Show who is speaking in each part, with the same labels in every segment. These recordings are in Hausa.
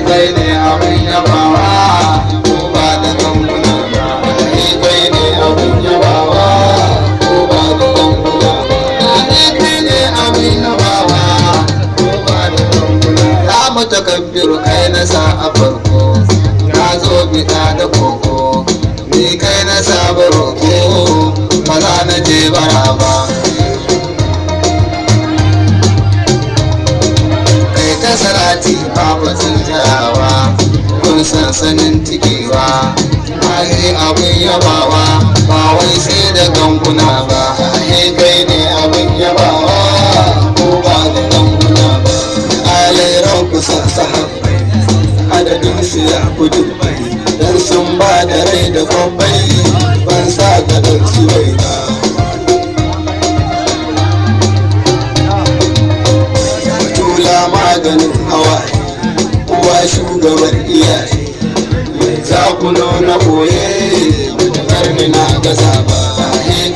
Speaker 1: kai ne abin yabawa ko ba da ganguna ba. Kai ne abin yabawa ko ba da ganguna ba. Kai ne abin yabawa ko ba da ganguna ba. Ya mutakabbiru kai na sa a farko, na zo bita da koko, ni kai na sa baroko, ba za na je bara ba. Salati babatun jawa kun sansanin tikewa, ahe abin yabawa ba wai sai da ganguna ba. Ahe kai ne abin yabawa ko ba da ganguna ba. Alairan kusan sahabbai adadin su ya kudu dan sun ba da rai da kwabbai, ban sa ka ɗauki rai ba. Maganin hawaye uwa shugaban iyaye, mai zakulo na koye karni na gaza ba.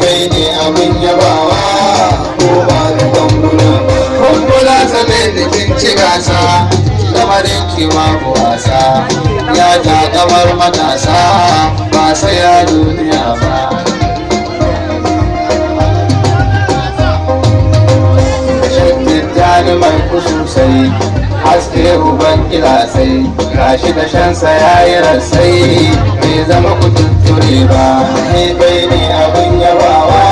Speaker 1: Kai ne abin yabawa ko ba da ganguna ba. Kumbula zane da kin ci gasa lamarin kima wasa, ya ta kamar matasa ba sai ya duniya ba. Mai kususai haske uban kilasai, gashi da shansa ya yi rasai, bai zama kututture ba. Kai ne abin yabawa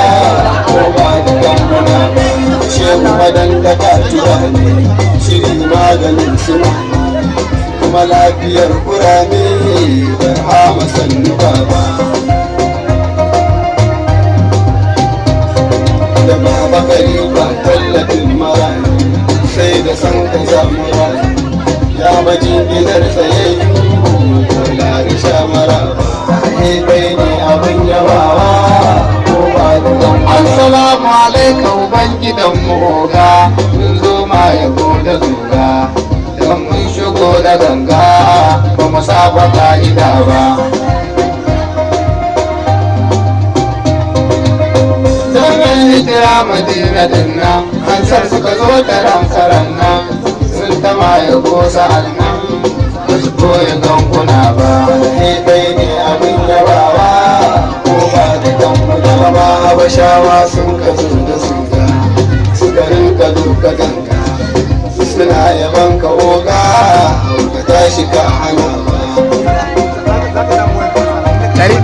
Speaker 1: ko ba da ganguna ba. Shehu madan da katuwa ne, shiri maganin suna kuma lafiyar kurame, bar hama sannu baba. Da baba kari ba tallafin marayu, sai da san ka samu rani, ya maji ginar tsayayyu ko larisha mara ba. Kai ne abin yabawa ko ba da ganguna. Assalamu alaikum uban gidan mu oga, mun zo ma yabo da zuga, don mun shigo da ganga ba mu saba ka'ida ba. Hijira Madina dinnan ansar suka zo da rankaran nan, sun tama ya gosa annan ba su koyi ganguna ba. Kai ne abin yabawa ko ba da ganguna ba. Habashawa sun kasu da suga, suka rinka duka ganga, suna yaban ka oga ka tashi ka hana ba.
Speaker 2: Dari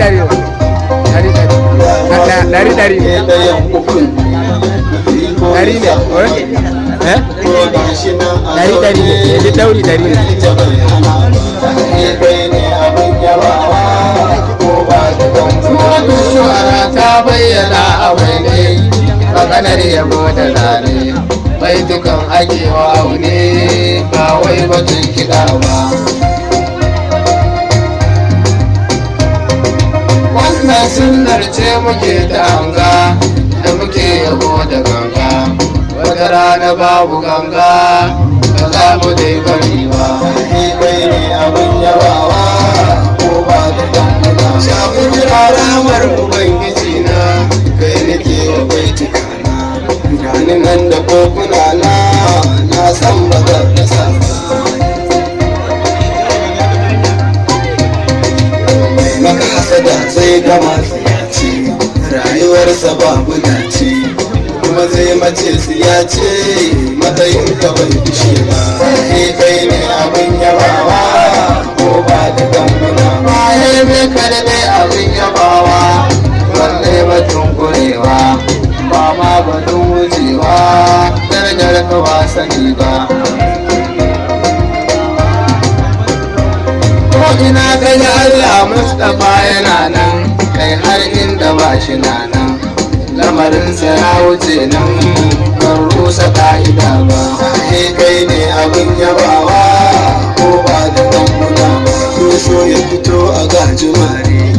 Speaker 1: dari ne
Speaker 2: dari ne ya dauri dari ne.
Speaker 1: Kai ne abin yabawa ko ba da ganguna. Shuhara ta bayyana a waine, maganar yabo da zane, baitukan akewa aune ba wai batun kiɗa ba. Wannan sunnar ce muke ta hanga da muke yabo da ganga, wata rana babu ganga ba za mu dai bari ba. Kai ne abin yabawa ko ba da ganguna. Shafin raramar ubangiji na, kai nake wa baitukana, gani nan da kokuna na san ba zan rasa ba. Maka hasada zai gama tsiyace, rayuwarsa babu dace, kuma zai mace tsiyace, matsayin ka bai fishe ba. Kai ne abin yabawa ko ba da ganguna ba. Mai kada dai abin yabawa, wanne batun kurewa, ba ma batun wucewa, darajar ka ba sani ba. Ina gani Allah Mustapha yana nan, kai har inda ba shi na nan, lamarinsa ya wuce nan, ban rusa ka'ida ba. Kai ne abin yabawa ko ba da ganguna ba. So ya fito a gajimare,